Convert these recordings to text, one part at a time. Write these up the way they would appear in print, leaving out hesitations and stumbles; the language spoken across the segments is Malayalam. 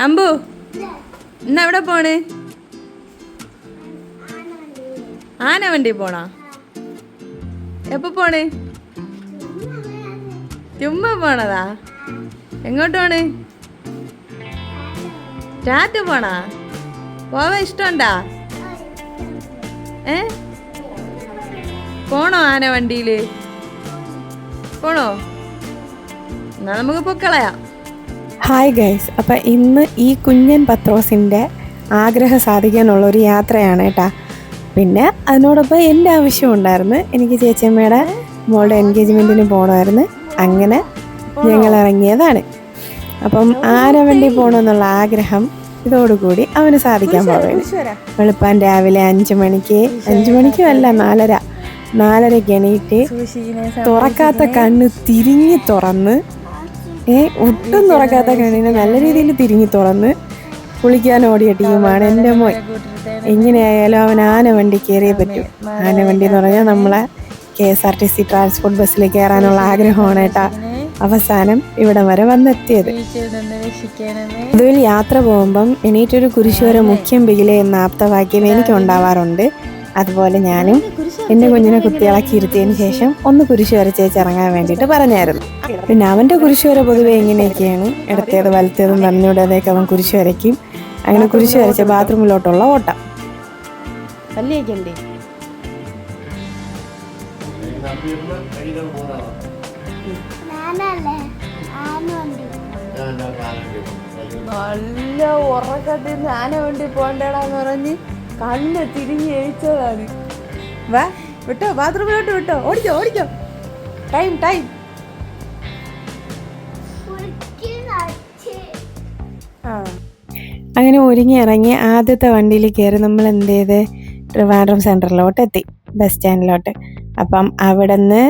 അമ്പു ഇന്ന് എവിടെ പോണ്? ആന വണ്ടി പോണാ? എപ്പോ പോണ്? ചുമ്മാ പോണതാ? എങ്ങോട്ട് പോണ്? ടാറ്റ പോണാ? പോവാൻ ഇഷ്ടമുണ്ടാ? പോണോ ആന വണ്ടിയില്? പോണോ? എന്നാ നമുക്ക് പൊക്കളയാം. ഹായ് ഗൈസ്, അപ്പം ഇന്ന് ഈ കുഞ്ഞൻ പത്രോസിൻ്റെ ആഗ്രഹം സാധിക്കാനുള്ളൊരു യാത്രയാണ് കേട്ടോ. പിന്നെ അതിനോടൊപ്പം എൻ്റെ ആവശ്യം ഉണ്ടായിരുന്നു, എനിക്ക് ചേച്ചിയമ്മയുടെ മോളുടെ എൻഗേജ്മെൻറ്റിന് പോകണമായിരുന്നു. അങ്ങനെ ഞങ്ങൾ ഇറങ്ങിയതാണ്. അപ്പം ആനവണ്ടി പോകണമെന്നുള്ള ആഗ്രഹം ഇതോടുകൂടി അവന് സാധിക്കാൻ പോകുന്നത്. വെളുപ്പാൻ രാവിലെ 5 മണിക്കും അല്ല 4:30 എണീറ്റ് തുറക്കാത്ത കണ്ണ് തിരിഞ്ഞ് തുറന്ന് ഒട്ടും തുറക്കാത്ത കണ്ണിനെ നല്ല രീതിയിൽ തിരിഞ്ഞു തുറന്ന് കുളിക്കാൻ ഓടിയ ടീമാണ് എൻ്റെ മോൻ. എങ്ങനെയായാലും അവൻ ആനവണ്ടി കയറിയേ പറ്റും. ആനവണ്ടി എന്ന് പറഞ്ഞാൽ നമ്മളെ KSRTC ട്രാൻസ്പോർട്ട് ബസ്സിൽ കയറാനുള്ള ആഗ്രഹമാണ് കേട്ടാ അവസാനം ഇവിടെ വരെ വന്നെത്തിയത്. ഇതിൽ യാത്ര പോകുമ്പം എണീറ്റൊരു കുരിശുവരെ മുഖ്യം ബിഗിലെ എന്ന ആപ്തവാക്യം എനിക്കുണ്ടാവാറുണ്ട്. അതുപോലെ ഞാനും എൻ്റെ കുഞ്ഞിനെ കുത്തിയിളക്കി ഇരുത്തിയതിന് ശേഷം ഒന്ന് കുരിശ് വരച്ചേച്ച് ഇറങ്ങാൻ വേണ്ടിയിട്ട് പറഞ്ഞായിരുന്നു. പിന്നെ അവൻ്റെ കുരിശ് വര പൊതുവെ എങ്ങനെയൊക്കെയാണ്, ഇടത്തേത് വലത്തേതും പറഞ്ഞുവിടാതെയൊക്കെ അവൻ കുരിശ് വരയ്ക്കും. അങ്ങനെ കുരിശ് വരച്ച ബാത്റൂമിലോട്ടുള്ള ഓട്ടം. നല്ല ഉറക്കത്തിൽ ആന വണ്ടി പോണ്ടേടാന്ന് പറഞ്ഞ് കണ്ണ് തിരിഞ്ഞ് എഴിച്ചതാണ്. വാ വിട്ടോ, ബാത്റൂമിലോട്ട് വിട്ടോ, ഓടിക്കോ. ടൈം അങ്ങനെ ഒരുങ്ങി ഇറങ്ങി ആദ്യത്തെ വണ്ടിയിൽ കയറി നമ്മൾ എന്ത് ചെയ്ത് ട്രിവാൻഡ്രം സെൻറ്ററിലോട്ട് എത്തി, ബസ് സ്റ്റാൻഡിലോട്ട്. അപ്പം അവിടെ നിന്ന്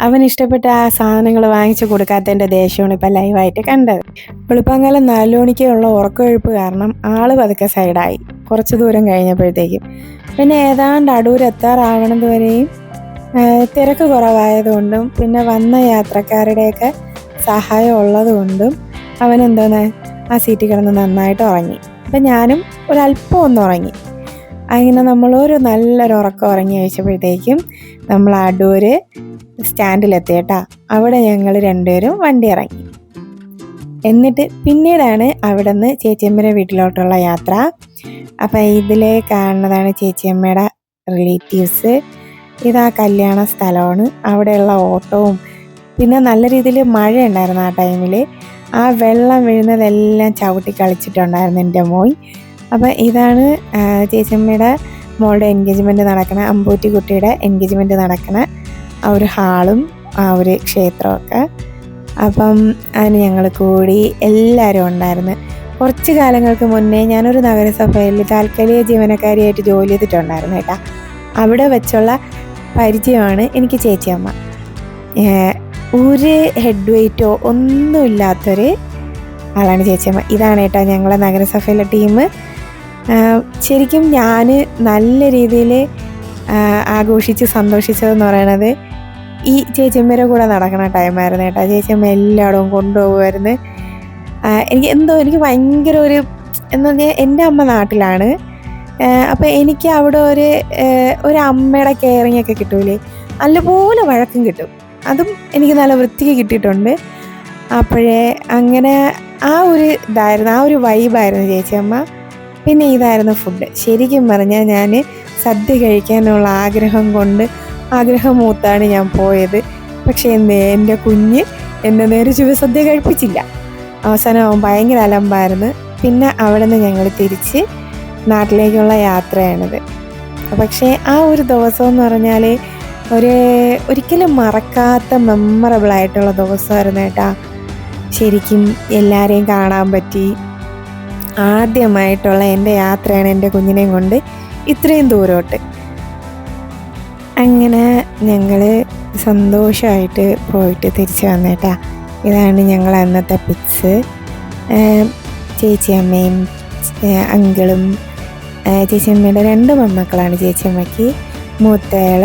അവന് ഇഷ്ടപ്പെട്ട ആ സാധനങ്ങൾ വാങ്ങിച്ചു കൊടുക്കാത്തതിൻ്റെ ദേഷ്യമാണ് ഇപ്പം ലൈവായിട്ട് കണ്ടത്. വെളുപ്പാങ്കാലം 4 മണിക്കുള്ള ഉറക്കമെഴുപ്പ് കാരണം ആള് പതുക്കെ സൈഡായി കുറച്ച് ദൂരം കഴിഞ്ഞപ്പോഴത്തേക്കും. പിന്നെ ഏതാണ്ട് അടൂർ എത്താറാവണത് വരെയും തിരക്ക് കുറവായതുകൊണ്ടും പിന്നെ വന്ന യാത്രക്കാരുടെയൊക്കെ സഹായം ഉള്ളതുകൊണ്ടും അവനെന്താണ് ആ സീറ്റിൽ കിടന്ന് നന്നായിട്ട് ഉറങ്ങി. അപ്പം ഞാനും ഒരല്പം ഒന്ന് ഉറങ്ങി. അങ്ങനെ നമ്മളൊരു നല്ലൊരു ഉറക്കം ഉറങ്ങി കഴിച്ചപ്പോഴത്തേക്കും നമ്മൾ അടൂർ സ്റ്റാൻഡിലെത്തി കേട്ടാ. അവിടെ ഞങ്ങൾ രണ്ടുപേരും വണ്ടി ഇറങ്ങി. എന്നിട്ട് പിന്നീടാണ് അവിടെ നിന്ന് ചേച്ചിയമ്മയുടെ വീട്ടിലോട്ടുള്ള യാത്ര. അപ്പം ഇതിൽ കാണുന്നതാണ് ചേച്ചിയമ്മയുടെ റിലേറ്റീവ്സ്. ഇതാ കല്യാണ സ്ഥലമാണ്. അവിടെയുള്ള ഓട്ടവും പിന്നെ നല്ല രീതിയിൽ മഴ ഉണ്ടായിരുന്നു ആ ടൈമിൽ. ആ വെള്ളം വീഴുന്നതെല്ലാം ചവിട്ടി കളിച്ചിട്ടുണ്ടായിരുന്നു എൻ്റെ മോൻ. അപ്പം ഇതാണ് ചേച്ചിയമ്മയുടെ മോളുടെ എൻഗേജ്മെൻറ്റ് നടക്കണ, അമ്പൂറ്റി കുട്ടിയുടെ എൻഗേജ്മെൻറ്റ് നടക്കണ ആ ഒരു ഹാളും ആ ഒരു ക്ഷേത്രമൊക്കെ. അപ്പം അതിന് ഞങ്ങൾ കൂടി എല്ലാവരും ഉണ്ടായിരുന്നു. കുറച്ച് കാലങ്ങൾക്ക് മുന്നേ ഞാനൊരു നഗരസഭയിൽ താൽക്കാലിക ജീവനക്കാരിയായിട്ട് ജോലി ചെയ്തിട്ടുണ്ടായിരുന്നു കേട്ടോ. അവിടെ വെച്ചുള്ള പരിചയമാണ് എനിക്ക് ചേച്ചിയമ്മ. ഒരു ഹെഡ് വെയ്റ്റോ ഒന്നുമില്ലാത്തൊരു ആളാണ് ചേച്ചിയമ്മ. ഇതാണ് കേട്ടോ ഞങ്ങളെ നഗരസഭയിലെ ടീം. ശരിക്കും ഞാൻ നല്ല രീതിയിൽ ആഘോഷിച്ച് സന്തോഷിച്ചതെന്ന് പറയണത് ഈ ചേച്ചിയമ്മയുടെ കൂടെ നടക്കണ ടൈമായിരുന്നു കേട്ടോ. ചേച്ചിയമ്മ എല്ലായിടവും കൊണ്ടുപോകുമായിരുന്നു. എനിക്ക് ഭയങ്കര എന്ന് പറഞ്ഞാൽ എൻ്റെ അമ്മ നാട്ടിലാണ്. അപ്പോൾ എനിക്ക് അവിടെ ഒരു അമ്മയുടെ കെയറിങ് ഒക്കെ കിട്ടൂലേ, നല്ലപോലെ വഴക്കം കിട്ടും. അതും എനിക്ക് നല്ല വൃത്തിക്ക് കിട്ടിയിട്ടുണ്ട്. അപ്പോഴേ അങ്ങനെ ആ ഒരു വൈബായിരുന്നു ചേച്ചിയമ്മ. പിന്നെ ഇതായിരുന്നു ഫുഡ്. ശരിക്കും പറഞ്ഞാൽ ഞാൻ സദ്യ കഴിക്കാനുള്ള ആഗ്രഹം മൂത്താണ് ഞാൻ പോയത്. പക്ഷേ എൻ്റെ കുഞ്ഞ് എന്നെ നേരെ സദ്യ കഴിപ്പിച്ചില്ല. അവസാനം അവൻ ഭയങ്കര അലമ്പായിരുന്നു. പിന്നെ അവിടെ നിന്ന് ഞങ്ങൾ തിരിച്ച് നാട്ടിലേക്കുള്ള യാത്രയാണിത്. പക്ഷേ ആ ഒരു ദിവസം എന്ന് പറഞ്ഞാൽ ഒരിക്കലും മറക്കാത്ത മെമ്മറബിളായിട്ടുള്ള ദിവസമായിരുന്നു കേട്ടോ. ശരിക്കും എല്ലാവരെയും കാണാൻ പറ്റി. ആദ്യമായിട്ടുള്ള എൻ്റെ യാത്രയാണ് എൻ്റെ കുഞ്ഞിനെയും കൊണ്ട് ഇത്രയും ദൂരോട്ട്. അങ്ങനെ ഞങ്ങൾ സന്തോഷമായിട്ട് പോയിട്ട് തിരിച്ച് വന്നേട്ടാ. ഇതാണ് ഞങ്ങൾ അന്നത്തെ പിക്സ്. ചേച്ചിയമ്മയും അങ്കിളും ചേച്ചിയമ്മയുടെ 2 മക്കളാണ് ചേച്ചിയമ്മയ്ക്ക്. മൂത്തയാൾ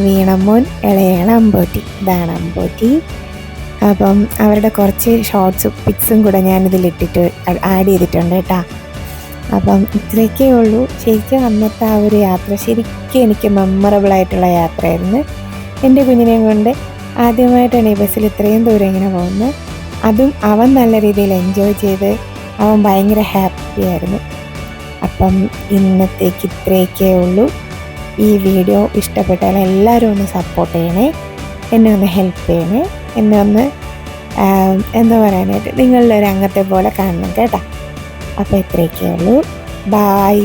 വീണമോൻ, ഇളയാൾ അമ്പോറ്റി. ഇതാണ് അമ്പോറ്റി. അപ്പം അവരുടെ കുറച്ച് ഷോർട്സും പിക്സും കൂടെ ഞാനിതിലിട്ടിട്ട് ആഡ് ചെയ്തിട്ടുണ്ട് കേട്ടോ. അപ്പം ഇത്രയൊക്കെ ഉള്ളൂ. ശരിക്കും അന്നത്തെ ആ ഒരു യാത്ര ശരിക്കും എനിക്ക് മെമ്മറബിളായിട്ടുള്ള യാത്രയായിരുന്നു. എൻ്റെ കുഞ്ഞിനെയും കൊണ്ട് ആദ്യമായിട്ടാണ് ഈ ബസ്സിൽ ഇത്രയും ദൂരം ഇങ്ങനെ പോകുന്നത്. അതും അവൻ നല്ല രീതിയിൽ എൻജോയ് ചെയ്ത് അവൻ ഭയങ്കര ഹാപ്പിയായിരുന്നു. അപ്പം ഇന്നത്തേക്ക് ഇത്രയൊക്കെ ഉള്ളൂ. ഈ വീഡിയോ ഇഷ്ടപ്പെട്ടാൽ എല്ലാവരും ഒന്ന് സപ്പോർട്ട് ചെയ്യണേ, എന്നെ ഒന്ന് ഹെൽപ്പ് ചെയ്യണേ, എന്നെ ഒന്ന് എന്താ പറയാനായിട്ട് നിങ്ങളുടെ ഒരു അംഗത്തെ പോലെ കാണണം കേട്ടോ. അപ്പോൾ ഇത്രയൊക്കെ ഉള്ളൂ. ബായ്.